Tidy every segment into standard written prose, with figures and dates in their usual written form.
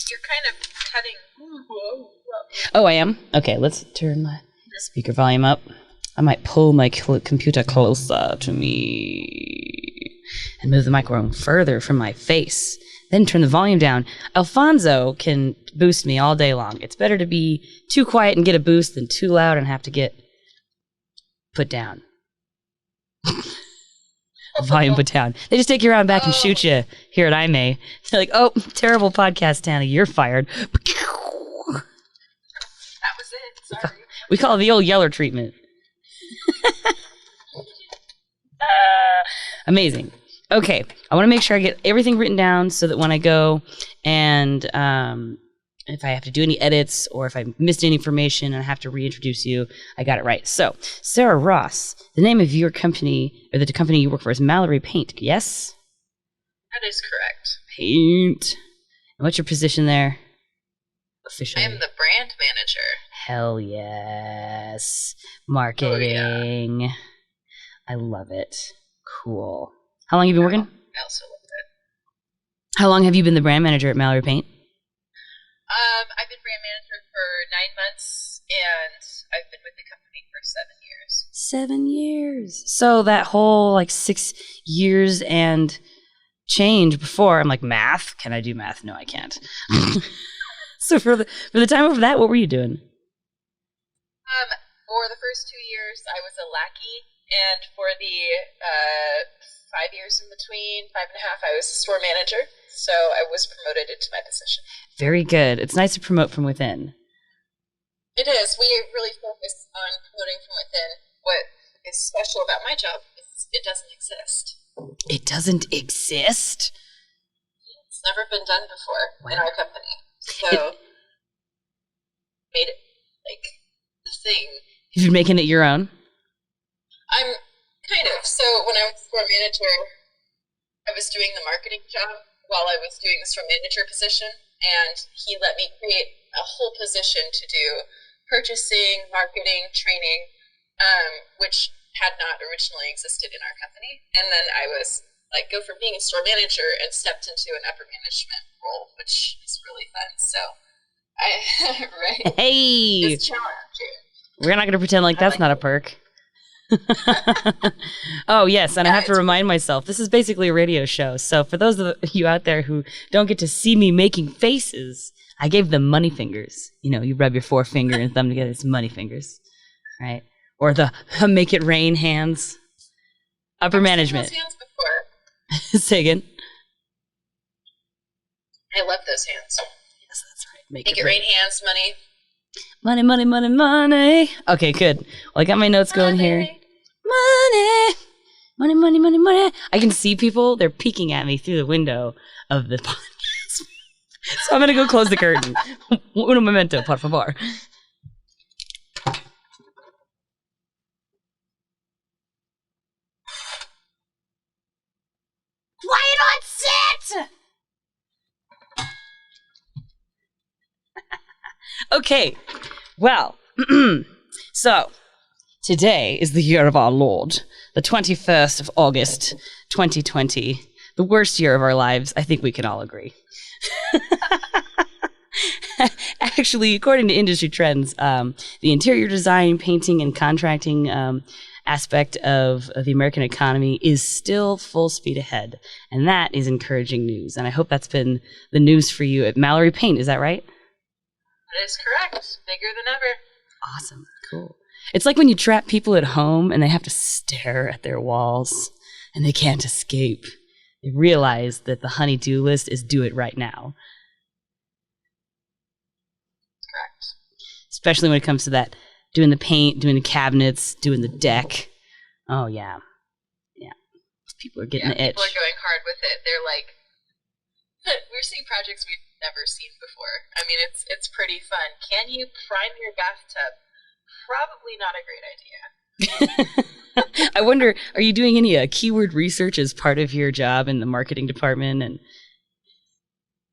You're kind of cutting. Oh, I am? Okay, let's turn my speaker volume up. I might pull my computer closer to me and move the microphone further from my face. Then turn the volume down. Alfonso can boost me all day long. It's better to be too quiet and get a boost than too loud and have to get put down. Volume put down. They just take you around back and shoot you here at IMA. They're like, oh, terrible podcast, Tana. You're fired. That was it. Sorry. We call it the old Yeller treatment. Amazing. Okay, I want to make sure I get everything written down so that when I go and if I have to do any edits or if I missed any information and I have to reintroduce you, I got it right. So, Sarah Ross, the name of your company, or the company you work for, is Mallory Paint, yes? That is correct. Paint. And what's your position there? Officially. I am the brand manager. Hell yes. Marketing. Oh, yeah. I love it. Cool. How long have you been working? I also love it. How long have you been the brand manager at Mallory Paint? I've been brand manager for 9 months, and I've been with the company for 7 years. 7 years. So that whole 6 years and change before, I'm like, math? Can I do math? No, I can't. So for the time of that, what were you doing? For the first 2 years, I was a lackey, and for the 5 years in between, 5.5, I was a store manager. So I was promoted into my position. Very good. It's nice to promote from within. It is. We really focus on promoting from within. What is special about my job is it doesn't exist. It doesn't exist? It's never been done before in our company. So made it the thing. You're making it your own? I'm kind of. So when I was store manager, I was doing the marketing job while I was doing the store manager position, and he let me create a whole position to do purchasing, marketing, training, which had not originally existed in our company. And then I was go from being a store manager and stepped into an upper management role, which is really fun. So right? Hey! It's challenging. We're not going to pretend like that's not a perk. Oh, yes, and I have to remind myself, this is basically a radio show. So for those of you out there who don't get to see me making faces, I gave them money fingers. You rub your forefinger and thumb together, it's money fingers, right? Or the make it rain hands. Upper management. I've seen those hands before. Say again. I love those hands. Yes, that's right. Make it rain hands, money. Money, money, money, money. Okay, good. Well, I got my notes going here. Money, money, money, money, money. I can see people. They're peeking at me through the window of the podcast. So I'm going to go close the curtain. Un momento, por favor. Why not sit? Okay, well, so today is the year of our Lord, the 21st of August, 2020, the worst year of our lives. I think we can all agree. Actually, according to industry trends, the interior design, painting, and contracting aspect of the American economy is still full speed ahead, and that is encouraging news. And I hope that's been the news for you at Mallory Paint. Is that right? That is correct. Bigger than ever. Awesome. Cool. It's like when you trap people at home and they have to stare at their walls and they can't escape. They realize that the honey-do list is do it right now. Correct. Especially when it comes to that, doing the paint, doing the cabinets, doing the deck. Oh, yeah. Yeah. People are getting the itch. People are going hard with it. They're like, we're seeing projects we've never seen before. I mean, it's pretty fun. Can you prime your bathtub? Probably not a great idea. I wonder, are you doing any keyword research as part of your job in the marketing department? And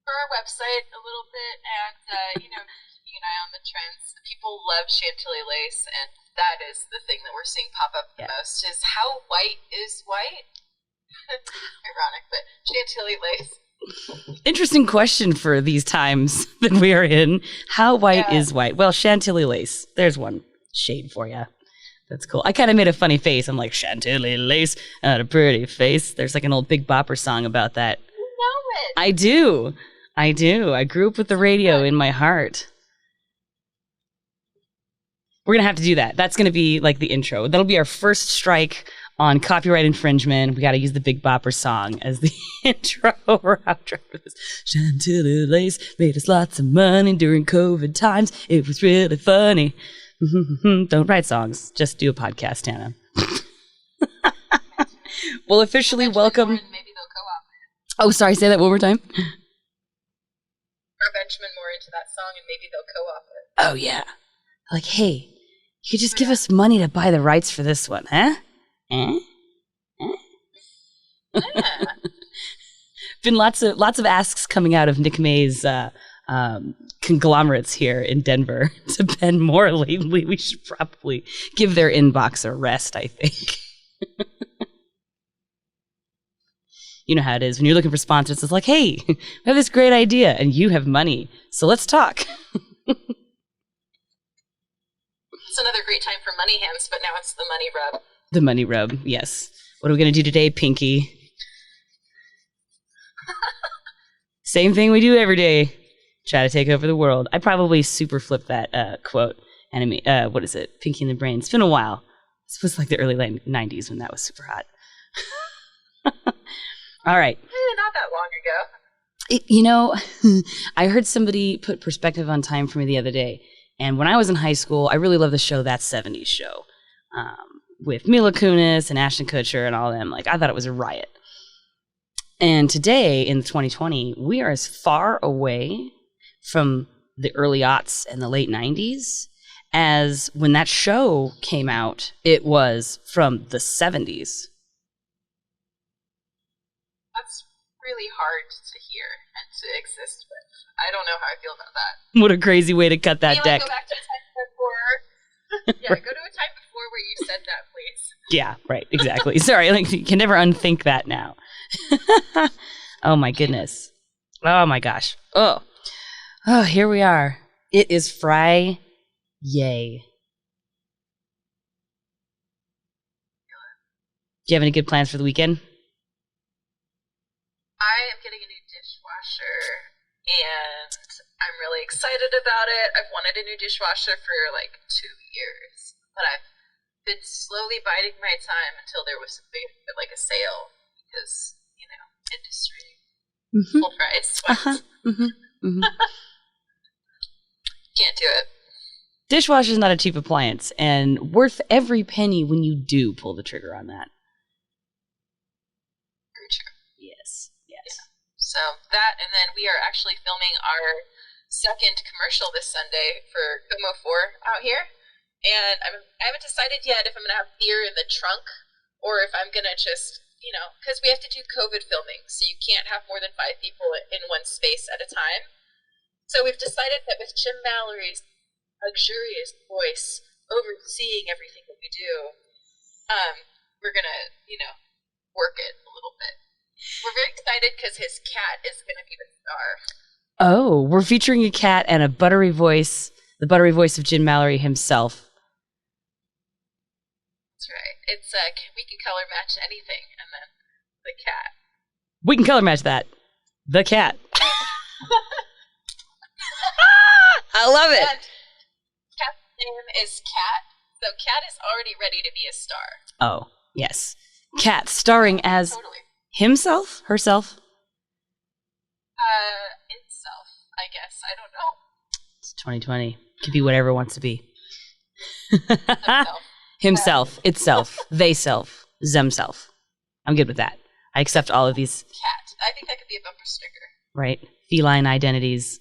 for our website, a little bit, and keeping an eye on the trends. People love Chantilly lace, and that is the thing that we're seeing pop up the most. Is how white is white? Ironic, but Chantilly lace. Interesting question for these times that we are in. How white is white? Well, Chantilly lace. There's one shade for you. That's cool. I kind of made a funny face. I'm like, Chantilly lace, not a pretty face. There's like an old Big Bopper song about that. You know it. I do. I grew up with the radio in my heart. We're going to have to do that. That's going to be like the intro. That'll be our first strike on copyright infringement. We got to use the Big Bopper song as the intro or outro for this. Chantilly lace made us lots of money during COVID times. It was really funny. Don't write songs. Just do a podcast, Hannah. We'll officially welcome... Maybe they'll co-op it. Oh, sorry. Say that one more time. Or Benjamin more into that song and maybe they'll co-op it. Oh, yeah. Like, hey, you just give us money to buy the rights for this one, huh? Yeah. Been lots of asks coming out of Nick May's conglomerates here in Denver to Ben more lately. We should probably give their inbox a rest, I think. You know how it is. When you're looking for sponsors, it's like, hey, we have this great idea and you have money, so let's talk. It's another great time for money hands, but now it's the money rub. The money rub, yes. What are we going to do today, Pinky? Same thing we do every day. Try to take over the world. I probably super flipped that quote. Anime. What is it? Pinky in the Brain. It's been a while. This was like the early 90s when that was super hot. All right. Not that long ago. I heard somebody put perspective on time for me the other day. And when I was in high school, I really loved the show That 70s Show with Mila Kunis and Ashton Kutcher and all them. Like, I thought it was a riot. And today, in 2020, we are as far away from the early aughts and the late 90s as when that show came out, it was from the 70s. That's really hard to hear and to exist with. I don't know how I feel about that. What a crazy way to cut that deck. Go back to a time before. Yeah, go to a time before where you said that, please. Yeah, right, exactly. Sorry, like you can never unthink that now. Oh my goodness. Oh my gosh. Oh, here we are. It is Friday. Yay. Do you have any good plans for the weekend? I am getting a new dishwasher, and I'm really excited about it. I've wanted a new dishwasher for like 2 years, but I've been slowly biding my time until there was like a sale because, industry. Full price. Can't do it. Dishwasher is not a cheap appliance and worth every penny when you do pull the trigger on that. Very true. Yes. Yeah. So that, and then we are actually filming our second commercial this Sunday for Como 4 out here. And I haven't decided yet if I'm going to have beer in the trunk or if I'm going to just, because we have to do COVID filming. So you can't have more than 5 people in one space at a time. So we've decided that with Jim Mallory's luxurious voice overseeing everything that we do, we're going to, work it a little bit. We're very excited because his cat is going to be the star. Oh, we're featuring a cat and a buttery voice, the buttery voice of Jim Mallory himself. That's right. It's we can color match anything, and then the cat. We can color match that. The cat. I love it. And Cat's name is Cat, so Cat is already ready to be a star. Oh, yes. Cat starring as himself? Herself? Itself, I guess. I don't know. It's 2020. Could be whatever it wants to be. Himself. Himself, itself, they self, themself. I'm good with that. I accept all of these. Cat. I think that could be a bumper sticker. Right. Feline identities.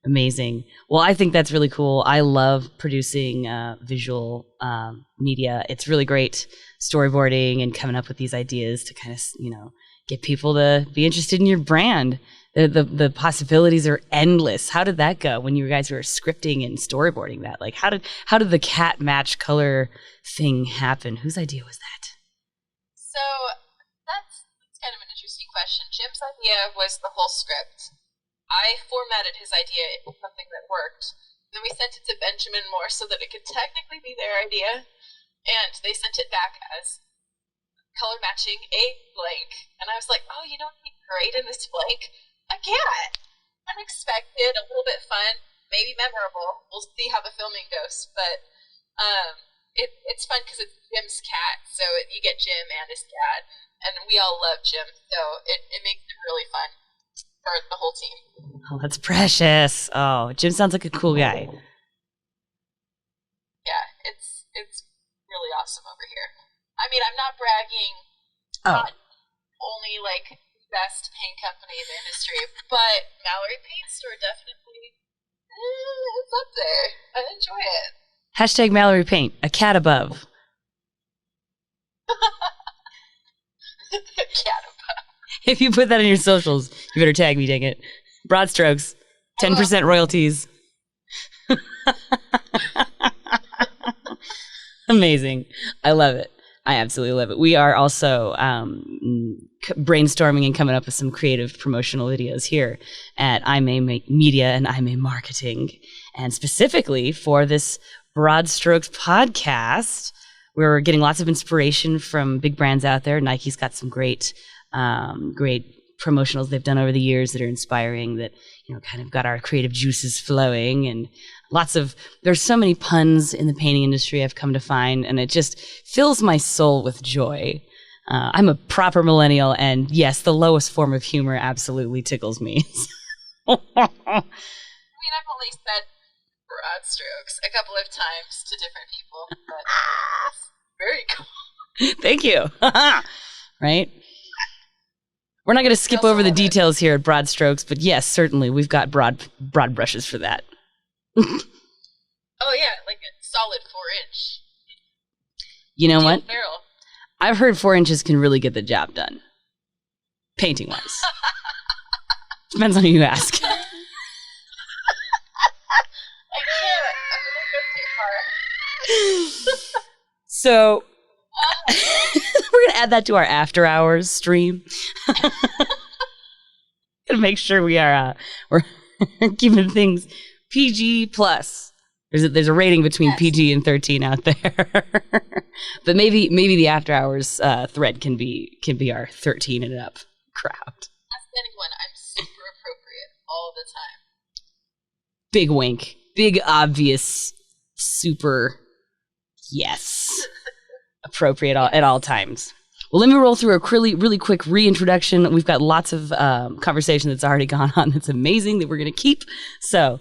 Amazing. Well, I think that's really cool. I love producing visual media. It's really great storyboarding and coming up with these ideas to kind of, get people to be interested in your brand. The possibilities are endless. How did that go when you guys were scripting and storyboarding that? Like, how did the cat match color thing happen? Whose idea was that? So that's kind of an interesting question. Jim's idea was the whole script. I formatted his idea into something that worked. Then we sent it to Benjamin Moore so that it could technically be their idea. And they sent it back as color matching a blank. And I was like, oh, you know what would be great in this blank? A cat. Unexpected, a little bit fun, maybe memorable. We'll see how the filming goes. But it's fun because it's Jim's cat. So you get Jim and his cat. And we all love Jim. So it makes it really fun for the whole team. Oh, that's precious. Oh, Jim sounds like a cool guy. Yeah, it's really awesome over here. I mean, I'm not bragging. Oh. Not only like best paint company in the industry, but Mallory Paint Store definitely it's up there. I enjoy it. Hashtag Mallory Paint, a cat above. Cat above. If you put that in your socials, you better tag me, dang it. Broad strokes, 10% royalties. Amazing. I love it. I absolutely love it. We are also brainstorming and coming up with some creative promotional videos here at iMay Media and iMay Marketing. And specifically for this Broad Strokes podcast, we're getting lots of inspiration from big brands out there. Nike's got some great promotionals they've done over the years that are inspiring, that, you know, kind of got our creative juices flowing, and there's so many puns in the painting industry I've come to find, and it just fills my soul with joy. I'm a proper millennial, and yes, the lowest form of humor absolutely tickles me. I mean, I've only said broad strokes a couple of times to different people, but very cool. Thank you. Right? We're not going to skip over the details here at Broad Strokes, but yes, certainly we've got broad brushes for that. Oh yeah, like a solid 4-inch. You know what? Barrel. I've heard 4 inches can really get the job done, painting wise. Depends on who you ask. I can't. I'm gonna go too far. So we're gonna add that to our after hours stream. Gotta make sure we're keeping things PG plus. There's a rating between PG and 13 out there. But maybe the after hours thread can be our 13 and up crowd. Ask anyone. I'm super appropriate all the time. Big wink. Big obvious super yes. Appropriate at all times. Well, let me roll through a really quick reintroduction. We've got lots of conversation that's already gone on that's amazing that we're going to keep. So